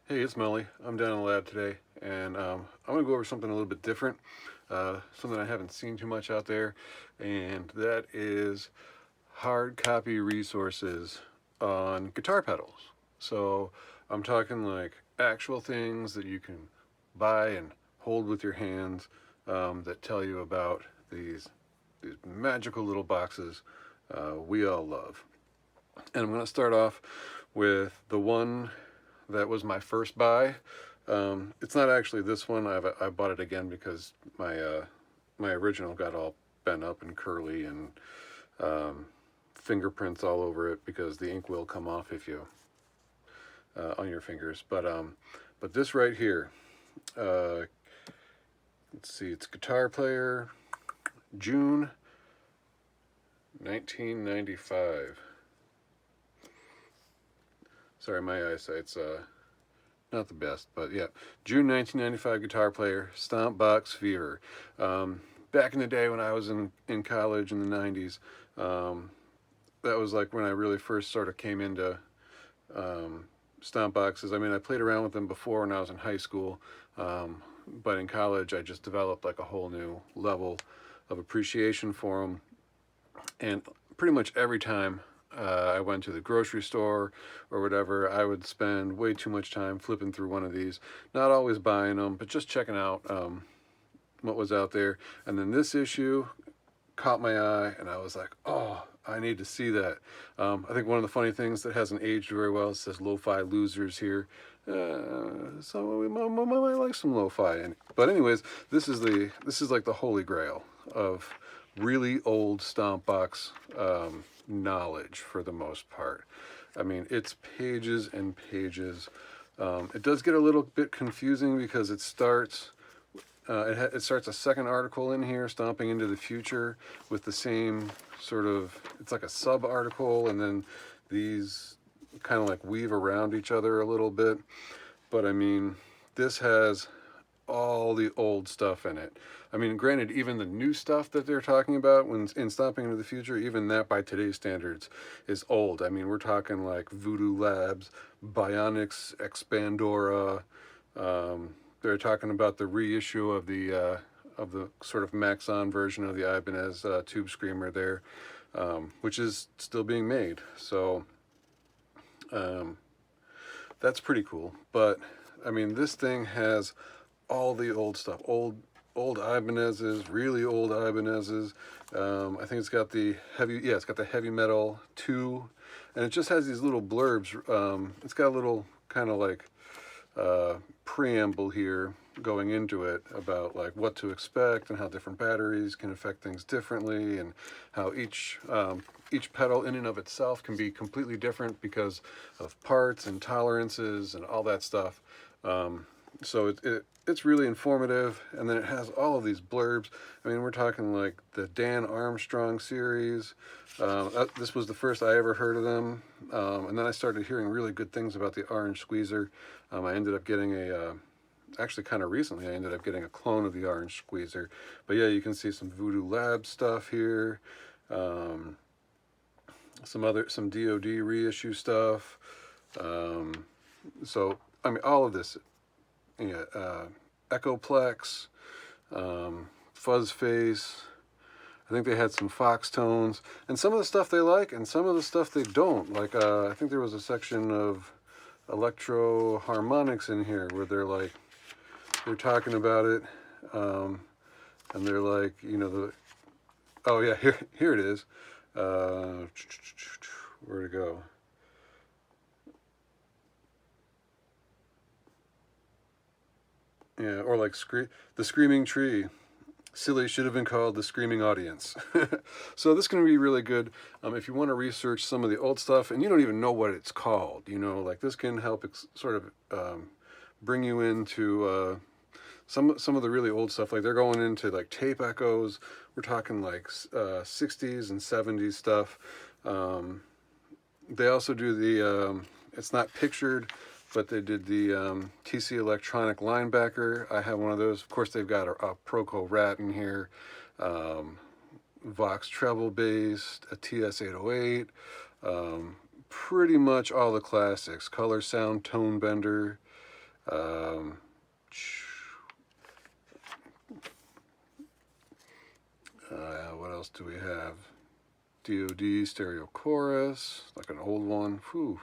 Hey, it's Melly. I'm down in the lab today, and I'm going to go over something a little bit different, something I haven't seen too much out there, and that is hard copy resources on guitar pedals. So I'm talking like actual things that you can buy and hold with your hands that tell you about these magical little boxes we all love. And I'm going to start off with the one that was my first buy. It's not actually this one. I bought it again because my original got all bent up and curly and fingerprints all over it because the ink will come off if you on your fingers. But this right here, uh, let's see, it's Guitar Player, June 1995. Sorry, my eyesight's not the best, but yeah, June 1995, Guitar Player, stompbox fever. Back in the day when I was in college in the 90s, that was like when I really first sort of came into stomp boxes. I mean, I played around with them before when I was in high school, but in college I just developed like a whole new level of appreciation for them. And pretty much every time I went to the grocery store or whatever, I would spend way too much time flipping through one of these. Not always buying them, but just checking out what was out there. And then this issue caught my eye, and I was like, oh, I need to see that. I think one of the funny things that hasn't aged very well, it says lo-fi losers here. So we might like some lo-fi. But anyways, this is like the holy grail of really old stomp box knowledge for the most part. I mean, it's pages and pages. It does get a little bit confusing because it starts it starts a second article in here, Stomping into the Future, with the same sort of, it's like a sub article, and then these kind of like weave around each other a little bit. But I mean, this has all the old stuff in it. I mean, granted, even the new stuff that they're talking about when in Stomping into the Future, even that by today's standards is old. I mean, we're talking like Voodoo Labs, Bionics, Expandora. They're talking about the reissue of the sort of Maxon version of the Ibanez Tube Screamer there, which is still being made. So um, that's pretty cool. But I mean, this thing has all the old stuff, old Ibanez's, really old Ibanez's. I think it's got the it's got the heavy metal 2, and it just has these little blurbs. It's got a little kind of like preamble here going into it about like what to expect and how different batteries can affect things differently, and how each pedal in and of itself can be completely different because of parts and tolerances and all that stuff. So it's really informative, and then it has all of these blurbs. I mean, we're talking like the Dan Armstrong series. This was the first I ever heard of them, and then I started hearing really good things about the Orange Squeezer. I ended up getting actually kind of recently, I ended up getting a clone of the Orange Squeezer. But yeah, you can see some Voodoo Lab stuff here, some DoD reissue stuff. So I mean, all of this, yeah, Echoplex, Fuzz Face. I think they had some Fox tones, and some of the stuff they like, and some of the stuff they don't. Like I think there was a section of electro harmonics in here where they're talking about it, and they're like, you know, oh yeah, here it is. Where to go? Yeah, or like the Screaming Tree. Silly, should have been called the Screaming Audience. So this can be really good if you want to research some of the old stuff and you don't even know what it's called. You know, like this can help sort of bring you into some of the really old stuff. Like they're going into like tape echoes. We're talking like 60s and 70s stuff. They also do the it's not pictured, but they did the TC Electronic Linebacker. I have one of those. Of course, they've got a Proco Rat in here, Vox treble bass, a TS-808, pretty much all the classics. Color Sound Tone Bender. Um, what else do we have? DoD stereo chorus, like an old one. Whew.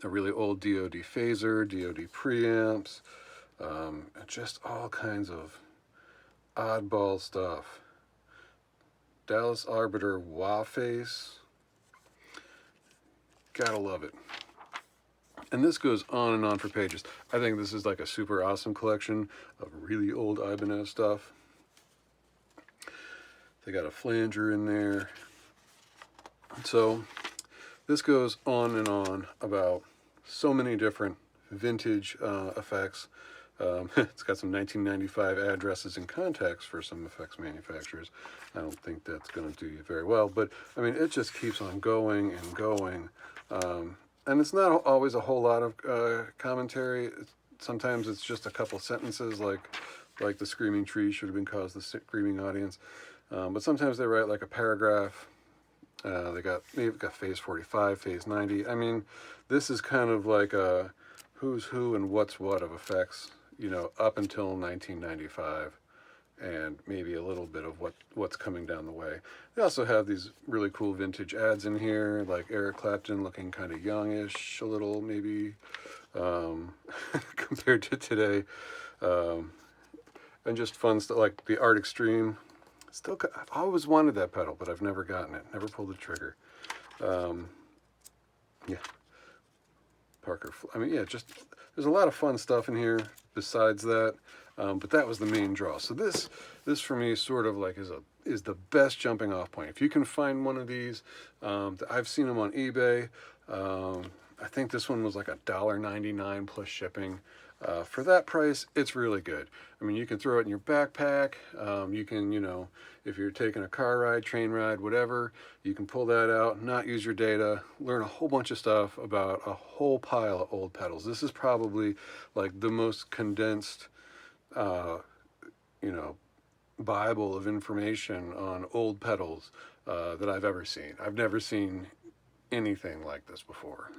A really old DoD phaser, DoD preamps, just all kinds of oddball stuff. Dallas Arbiter wah face. Gotta love it. And this goes on and on for pages. I think this is like a super awesome collection of really old Ibanez stuff. They got a flanger in there. So this goes on and on about so many different vintage effects. It's got some 1995 addresses and contacts for some effects manufacturers. I don't think that's going to do you very well, but I mean, it just keeps on going and going. And it's not always a whole lot of commentary. Sometimes it's just a couple sentences, like the screaming tree should have been caused the screaming audience. But sometimes they write like a paragraph. They've got phase 45, phase 90. I mean, this is kind of like a who's who and what's what of effects, you know, up until 1995, and maybe a little bit of what's coming down the way. They also have these really cool vintage ads in here, like Eric Clapton looking kind of youngish, a little maybe, compared to today, and just fun stuff like the Art Extreme. I've always wanted that pedal, but I've never gotten it. Never pulled the trigger. Yeah. Parker. I mean, yeah, just there's a lot of fun stuff in here besides that, but that was the main draw. So this for me sort of like is the best jumping off point. If you can find one of these, I've seen them on eBay. I think this one was like $1.99 plus shipping. For that price, it's really good. I mean, you can throw it in your backpack. You can, you know, if you're taking a car ride, train ride, whatever, you can pull that out, not use your data, learn a whole bunch of stuff about a whole pile of old pedals. This is probably like the most condensed, you know, Bible of information on old pedals that I've ever seen. I've never seen anything like this before,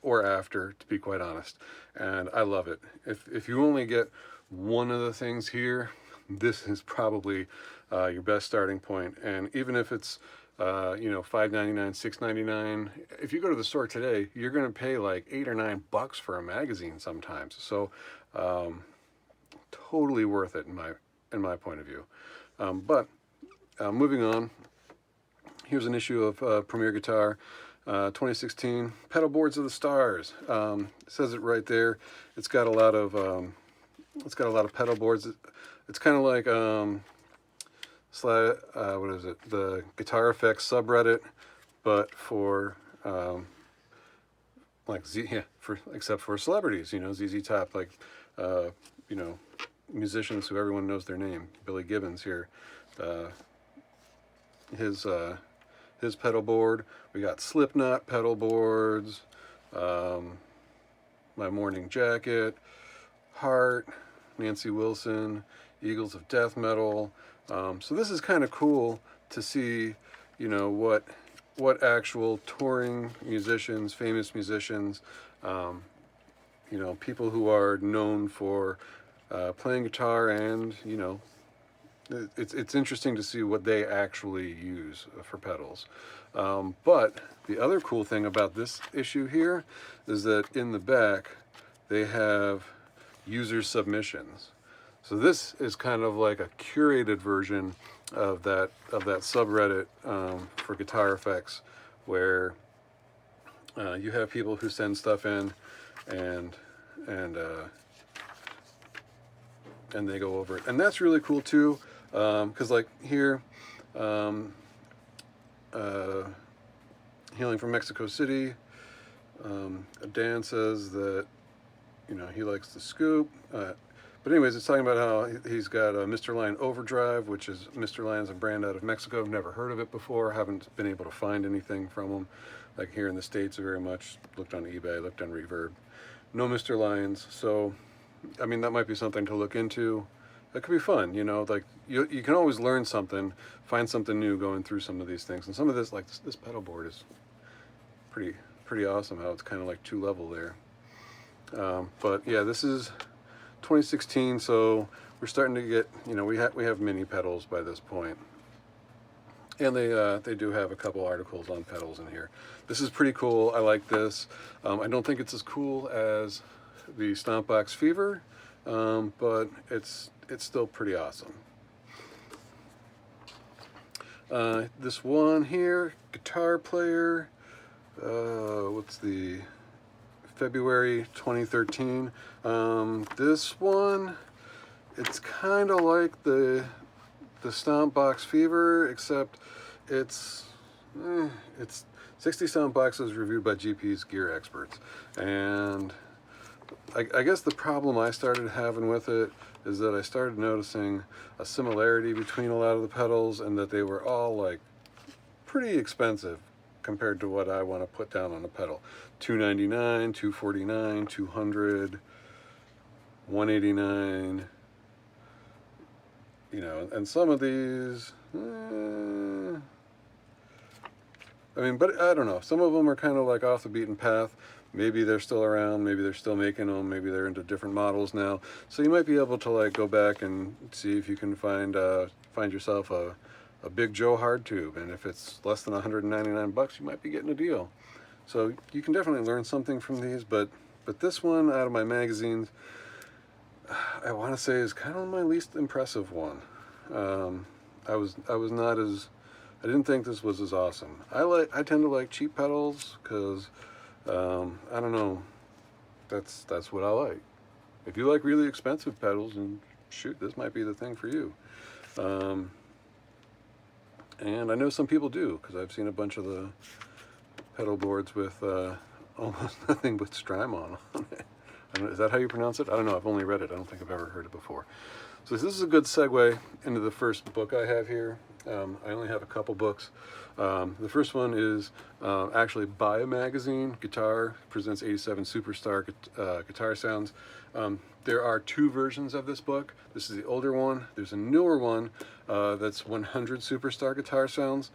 or after, to be quite honest, and I love it. If you only get one of the things here, this is probably your best starting point. And even if it's you know, $5.99, $6.99, if you go to the store today, you're going to pay like $8 or $9 for a magazine sometimes. So totally worth it in my point of view. But moving on, here's an issue of Premier Guitar. 2016 pedal boards of the stars. It says it right there. It's got a lot of pedal boards. It's kind of like what is it? The Guitar Effects subreddit, but for except for celebrities. You know, ZZ Top, like you know, musicians who everyone knows their name. Billy Gibbons here. His pedal board. We got Slipknot pedal boards, My Morning Jacket, Heart, Nancy Wilson, Eagles of Death Metal. So this is kind of cool to see, you know, what actual touring musicians, famous musicians, you know, people who are known for playing guitar, and you know, it's interesting to see what they actually use for pedals. But the other cool thing about this issue here is that in the back they have user submissions. So this is kind of like a curated version of that subreddit for guitar effects, where you have people who send stuff in and they go over it, and that's really cool too. Because like here, Healing from Mexico City, Dan says that, you know, he likes the scoop. But anyways, it's talking about how he's got a Mr. Lion Overdrive, which is Mr. Lion's a brand out of Mexico. I've never heard of it before. Haven't been able to find anything from them. Like here in the States, very much looked on eBay, looked on Reverb. No Mr. Lions. So, I mean, that might be something to look into. That could be fun, you know, like you can always learn something, find something new going through some of these things. And some of this, like this pedal board is pretty awesome, how it's kind of like two level there. But yeah, this is 2016, so we're starting to get, we have mini pedals by this point. And they do have a couple articles on pedals in here. This is pretty cool. I like this. I don't think it's as cool as the Stompbox Fever, but it's still pretty awesome. This one here, guitar player. What's the February 2013? This one, it's kind of like the Stompbox Fever, except it's 60 Stompboxes reviewed by GP's gear experts. And I guess the problem I started having with it is that I started noticing a similarity between a lot of the pedals, and that they were all like pretty expensive compared to what I want to put down on a pedal. $299, $249, $200, $189. And some of these, but I don't know. Some of them are kind of like off the beaten path. Maybe they're still around, maybe they're still making them, maybe they're into different models now. So you might be able to like go back and see if you can find yourself a Big Joe hard tube, and if it's less than 199 bucks, you might be getting a deal. So you can definitely learn something from these, but this one out of my magazines, I want to say is kind of my least impressive one. I didn't think this was as awesome. I tend to like cheap pedals because I don't know, that's what I like. If you like really expensive pedals, and shoot, this might be the thing for you. And I know some people do, because I've seen a bunch of the pedal boards with almost nothing but Strymon on it. Is that how you pronounce it? I don't know. I've only read it. I don't think I've ever heard it before. So this is a good segue into the first book I have here. I only have a couple books. The first one is actually by a magazine. Guitar presents 87 Superstar Guitar Sounds. There are two versions of this book. This is the older one. There's a newer one that's 100 Superstar Guitar Sounds.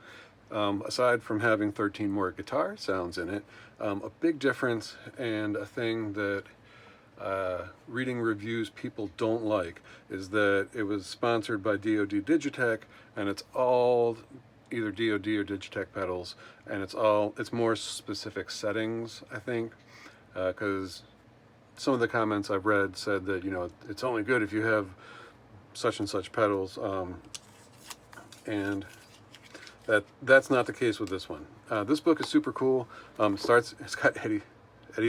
Aside from having 13 more guitar sounds in it, a big difference and a thing that reading reviews people don't like is that it was sponsored by DoD Digitech, and it's all either DoD or Digitech pedals, and it's more specific settings, I think, because some of the comments I've read said that it's only good if you have such and such pedals, and that's not the case with this one. This book is super cool. It's got Eddie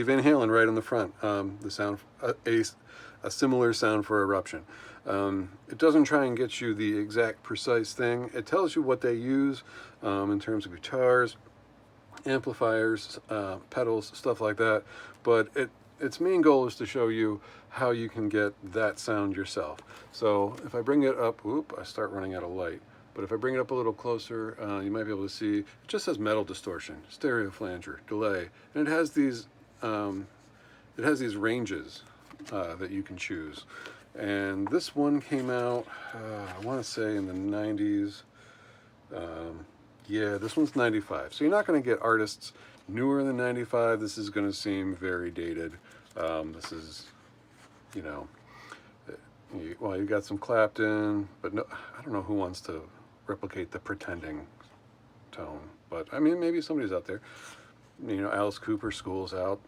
Van Halen right on the front. The sound, a similar sound for Eruption. It doesn't try and get you the exact precise thing. It tells you what they use in terms of guitars, amplifiers, pedals, stuff like that. But its main goal is to show you how you can get that sound yourself. So if I bring it up, I start running out of light. But if I bring it up a little closer, you might be able to see, it just says metal distortion, stereo flanger, delay, and it has these ranges that you can choose. And this one came out, I want to say in the 90s. Yeah, this one's 95. So you're not going to get artists newer than 95. This is going to seem very dated. This is, you got some Clapton, but no, I don't know who wants to replicate the Pretending tone, but I mean, maybe somebody's out there. Alice Cooper, School's Out,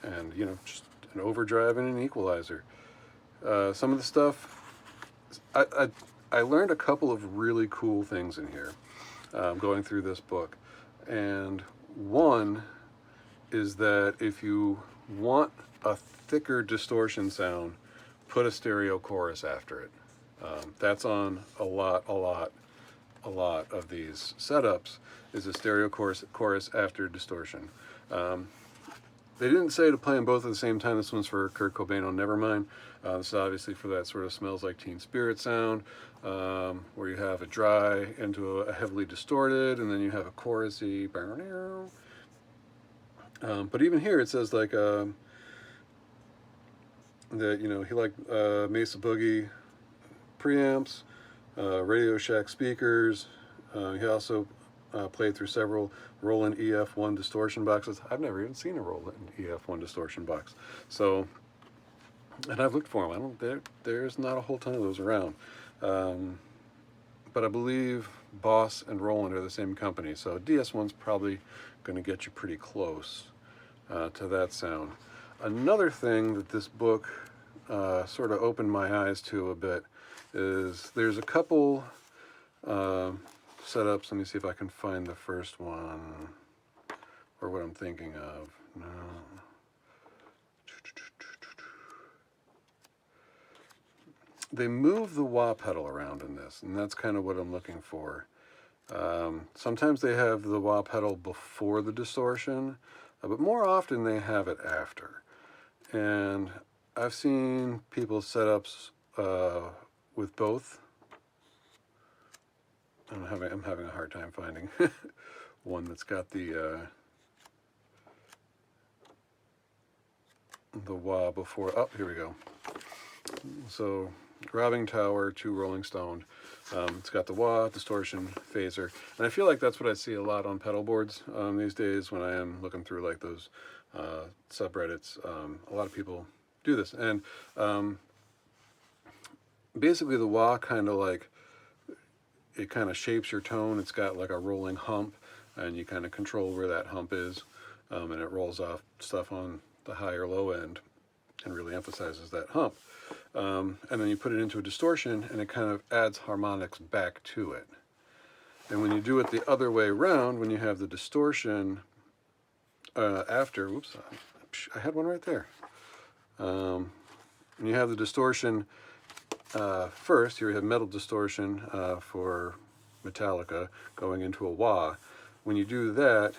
and just an overdrive and an equalizer. Some of the stuff, I learned a couple of really cool things in here going through this book, and one is that if you want a thicker distortion sound, put a stereo chorus after it. That's on a lot of these setups, is a stereo chorus after distortion. They didn't say to play them both at the same time. This one's for Kurt Cobain on Nevermind. This is obviously for that sort of Smells Like Teen Spirit sound, where you have a dry into a heavily distorted, and then you have a chorusy. But even here it says like that he liked Mesa Boogie preamps, Radio Shack speakers. He also played through several Roland EF1 distortion boxes. I've never even seen a Roland EF1 distortion box. So, and I've looked for them. There's not a whole ton of those around. But I believe Boss and Roland are the same company, so DS1's probably going to get you pretty close to that sound. Another thing that this book sort of opened my eyes to a bit is there's a couple setups. Let me see if I can find the first one or what I'm thinking of. No. They move the wah pedal around in this, and that's kind of what I'm looking for. Sometimes they have the wah pedal before the distortion, but more often they have it after. And I've seen people setups with both. I'm having a hard time finding one that's got the wah before. Oh, here we go. So, Robbing Tower to Rolling Stone. It's got the wah, distortion, phaser, and I feel like that's what I see a lot on pedal boards these days when I am looking through like those subreddits. A lot of people do this, and basically the wah kind of like, it kind of shapes your tone. It's got like a rolling hump, and you kind of control where that hump is, and it rolls off stuff on the high or low end and really emphasizes that hump. And then you put it into a distortion, and it kind of adds harmonics back to it. And when you do it the other way around, when you have the distortion after, whoops, I had one right there. When you have the distortion first, here we have metal distortion for Metallica going into a wah. When you do that,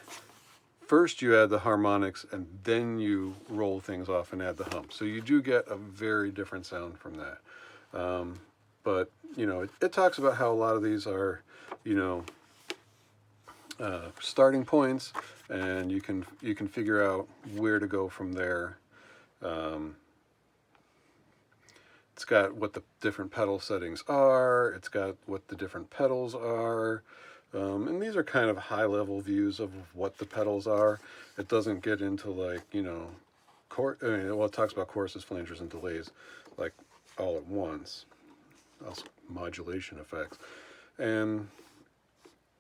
first you add the harmonics, and then you roll things off and add the hump. So you do get a very different sound from that. But, you know, it talks about how a lot of these are, you know, starting points, and you can figure out where to go from there. It's got what the different pedal settings are. It's got what the different pedals are. And these are kind of high-level views of what the pedals are. It doesn't get into, like, you know, well, it talks about choruses, flangers, and delays, like, all at once. Also, modulation effects. And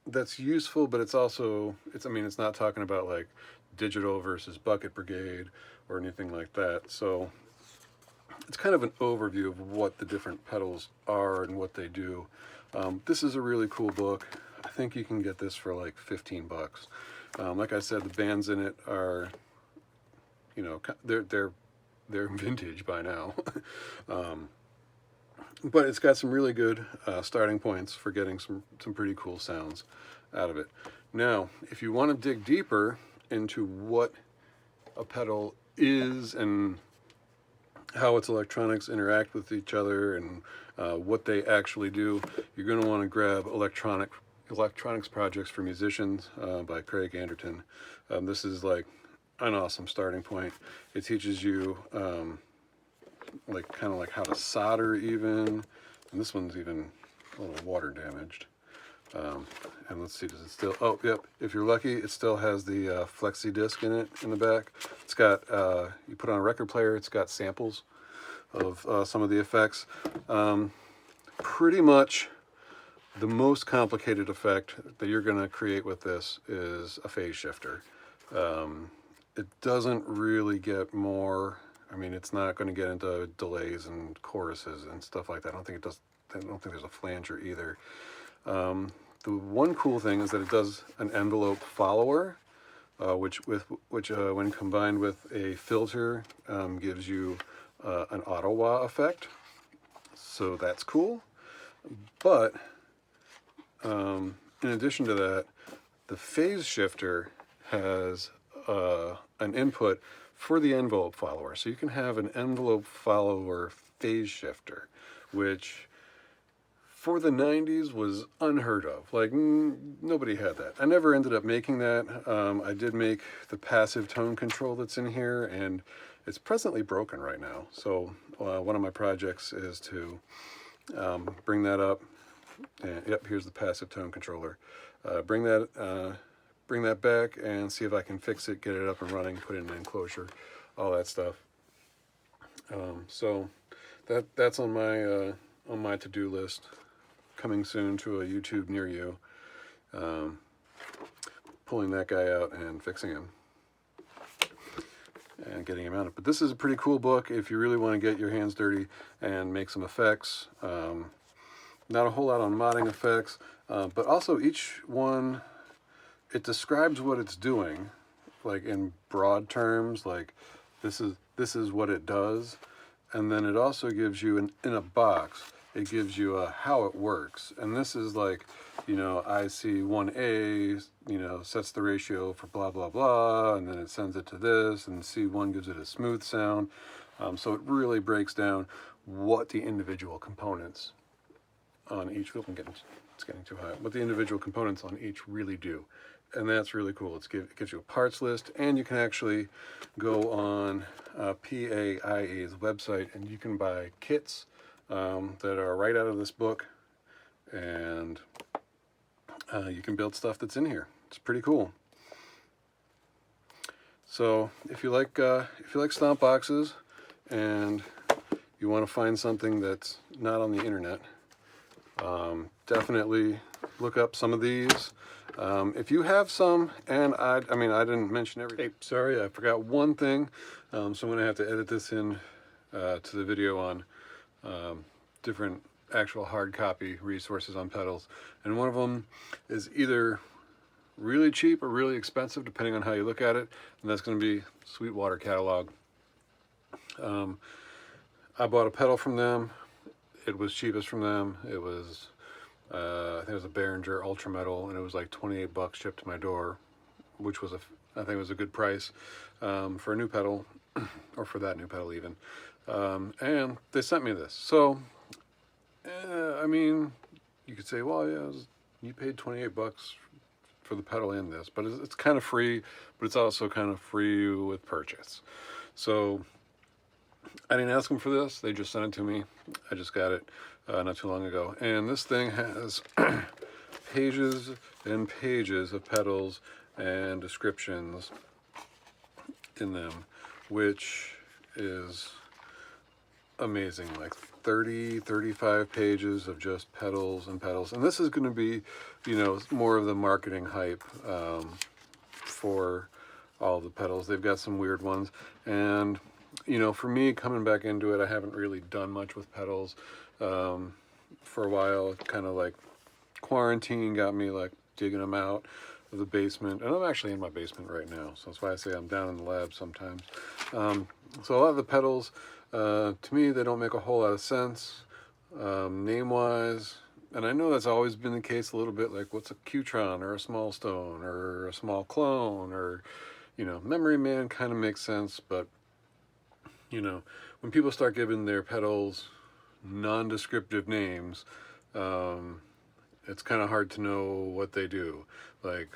that's useful, but it's also, I mean, it's not talking about, like, digital versus bucket brigade or anything like that. So it's kind of an overview of what the different pedals are and what they do. This is a really cool book. I think you can get this for like $15. Like I said, the bands in it are, you know, they're vintage by now. But it's got some really good starting points for getting some pretty cool sounds out of it. Now, if you want to dig deeper into what a pedal is and how its electronics interact with each other and what they actually do, you're going to want to grab Electronics Projects for Musicians by Craig Anderton. This is like an awesome starting point. It teaches you like kind of like how to solder even, and this one's even a little water damaged. And let's see, does it still, oh, yep, if you're lucky, it still has the flexi disc in it in the back. It's got, you put on a record player, it's got samples of some of the effects. Pretty much the most complicated effect that you're going to create with this is a phase shifter. It doesn't really get more, I mean, it's not going to get into delays and choruses and stuff like that. I don't think there's a flanger either. The one cool thing is that it does an envelope follower, which when combined with a filter gives you an auto wah effect. So that's cool. But in addition to that, the phase shifter has an input for the envelope follower. So you can have an envelope follower phase shifter, which for the 90s was unheard of. Like, nobody had that. I never ended up making that. I did make the passive tone control that's in here, and it's presently broken right now. So one of my projects is to bring that up. And, yep, here's the passive tone controller. bring that back and see if I can fix it, get it up and running, put in an enclosure, all that stuff. So that's on my to-do list, coming soon to a YouTube near you. Pulling that guy out and fixing him and getting him out. But this is a pretty cool book if you really want to get your hands dirty and make some effects. Not a whole lot on modding effects, but also each one, it describes what it's doing, like in broad terms, like this is what it does, and then it also gives you in a box, it gives you how it works. And this is like, you know, IC1A, you know, sets the ratio for blah blah blah, and then it sends it to this, and C1 gives it a smooth sound. So it really breaks down what the individual components on each, it's getting too high, what the individual components on each really do. And that's really cool. It gives you a parts list, and you can actually go on PAIA's website and you can buy kits that are right out of this book, and you can build stuff that's in here. It's pretty cool. So if you like stomp boxes and you want to find something that's not on the internet, definitely look up some of these. If you have some, and I didn't mention everything. Hey, sorry, I forgot one thing. So I'm going to have to edit this in to the video on different actual hard copy resources on pedals. And one of them is either really cheap or really expensive, depending on how you look at it. And that's going to be Sweetwater Catalog. I bought a pedal from them. It was cheapest from them. It was, I think it was a Behringer Ultra Metal, and it was like 28 bucks shipped to my door, which was I think it was a good price for a new pedal, or for that new pedal even. And they sent me this. So, I mean, you could say, well, yeah, you paid 28 bucks for the pedal and this, but it's kind of free, but it's also kind of free with purchase. So I didn't ask them for this. They just sent it to me. I just got it not too long ago. And this thing has pages and pages of pedals and descriptions in them, which is amazing. Like 35 pages of just pedals and pedals. And this is going to be, you know, more of the marketing hype for all the pedals. They've got some weird ones. And you know, for me, coming back into it, I haven't really done much with pedals for a while. Kind of like quarantine got me like digging them out of the basement. And I'm actually in my basement right now, so that's why I say I'm down in the lab sometimes. So a lot of the pedals, to me, they don't make a whole lot of sense name-wise. And I know that's always been the case a little bit, like what's a Qtron or a small stone or a small clone, or, you know, Memory Man kind of makes sense, but you know, when people start giving their pedals non-descriptive names, it's kind of hard to know what they do. Like,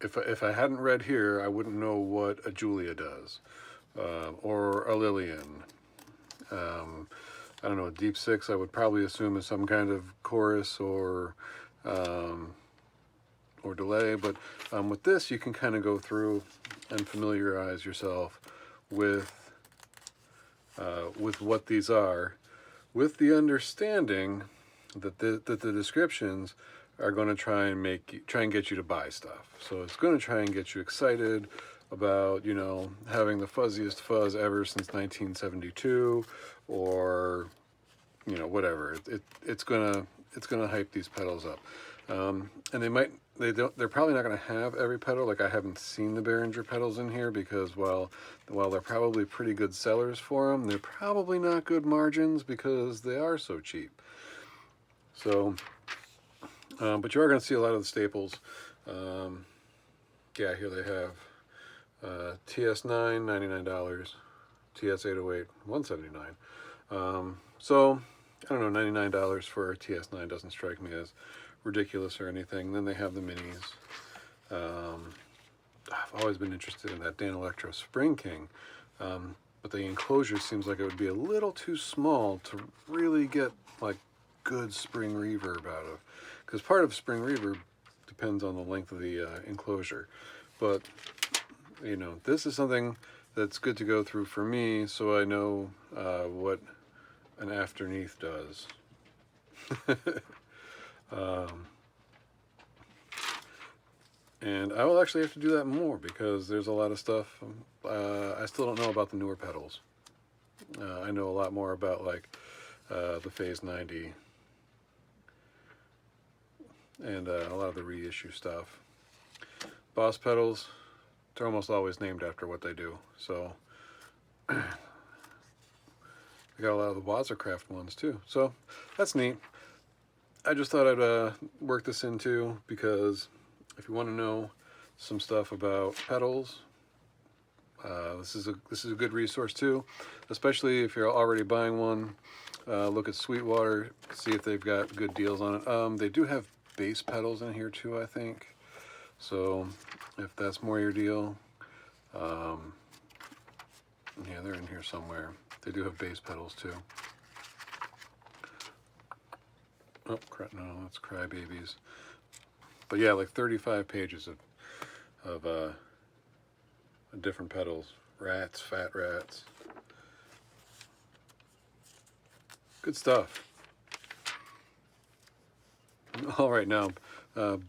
if I hadn't read here, I wouldn't know what a Julia does, or a Lillian. I don't know, a Deep Six I would probably assume is some kind of chorus or delay, but with this you can kind of go through and familiarize yourself with what these are, with the understanding that the descriptions are going to try and get you to buy stuff. So it's going to try and get you excited about, you know, having the fuzziest fuzz ever since 1972, or, you know, whatever. It's gonna hype these pedals up, and they're probably not going to have every pedal. Like, I haven't seen the Behringer pedals in here because, while they're probably pretty good sellers for them, they're probably not good margins because they are so cheap. So, but you are going to see a lot of the staples. Yeah, here they have TS9, $99, TS808, $179. So, I don't know, $99 for a TS9 doesn't strike me as ridiculous or anything. Then they have the minis. I've always been interested in that Dan Electro Spring King, but the enclosure seems like it would be a little too small to really get like good spring reverb out of. Because part of spring reverb Depends on the length of the enclosure. But, you know, this is something that's good to go through for me so I know what an afterneath does. And I will actually have to do that more because there's a lot of stuff I still don't know about the newer pedals. I know a lot more about like the Phase 90 and a lot of the reissue stuff. Boss pedals, they're almost always named after what they do. So I got a lot of the Wazacraft ones too. So that's neat. I just thought I'd work this in too because if you want to know some stuff about pedals, this is a good resource too, especially if you're already buying one. Look at Sweetwater, see if they've got good deals on it. They do have bass pedals in here too, I think. So if that's more your deal, yeah, they're in here somewhere. They do have bass pedals too. Oh, crap, no, that's Crybabies. But yeah, like 35 pages of different pedals. Rats, fat rats. Good stuff. All right, now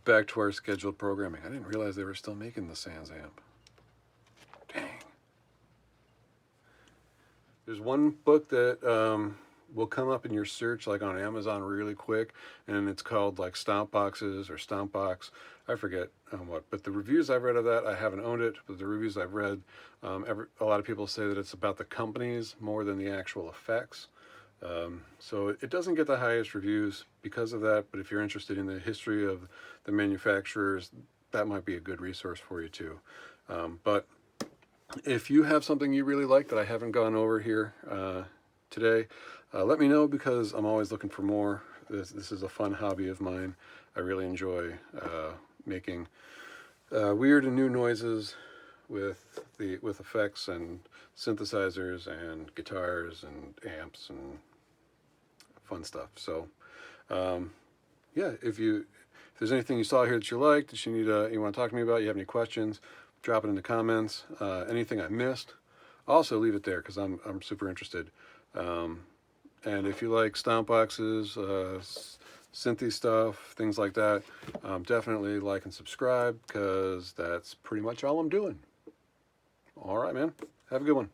back to our scheduled programming. I didn't realize they were still making the Sans amp. Dang. There's one book that will come up in your search like on Amazon really quick, and it's called like Stompboxes or Stompbox. I forget what, but the reviews I've read of that, I haven't owned it, but the reviews I've read, a lot of people say that it's about the companies more than the actual effects. So it doesn't get the highest reviews because of that, but if you're interested in the history of the manufacturers, that might be a good resource for you too. But if you have something you really like that I haven't gone over here today, let me know because I'm always looking for more. This is a fun hobby of mine. I really enjoy making weird and new noises with effects and synthesizers and guitars and amps and fun stuff. So yeah, if there's anything you saw here that you liked, that you want to talk to me about, you have any questions, drop it in the comments. Anything I missed, also leave it there because I'm super interested. And if you like stomp boxes, synthy stuff, things like that, definitely like and subscribe because that's pretty much all I'm doing. All right, man. Have a good one.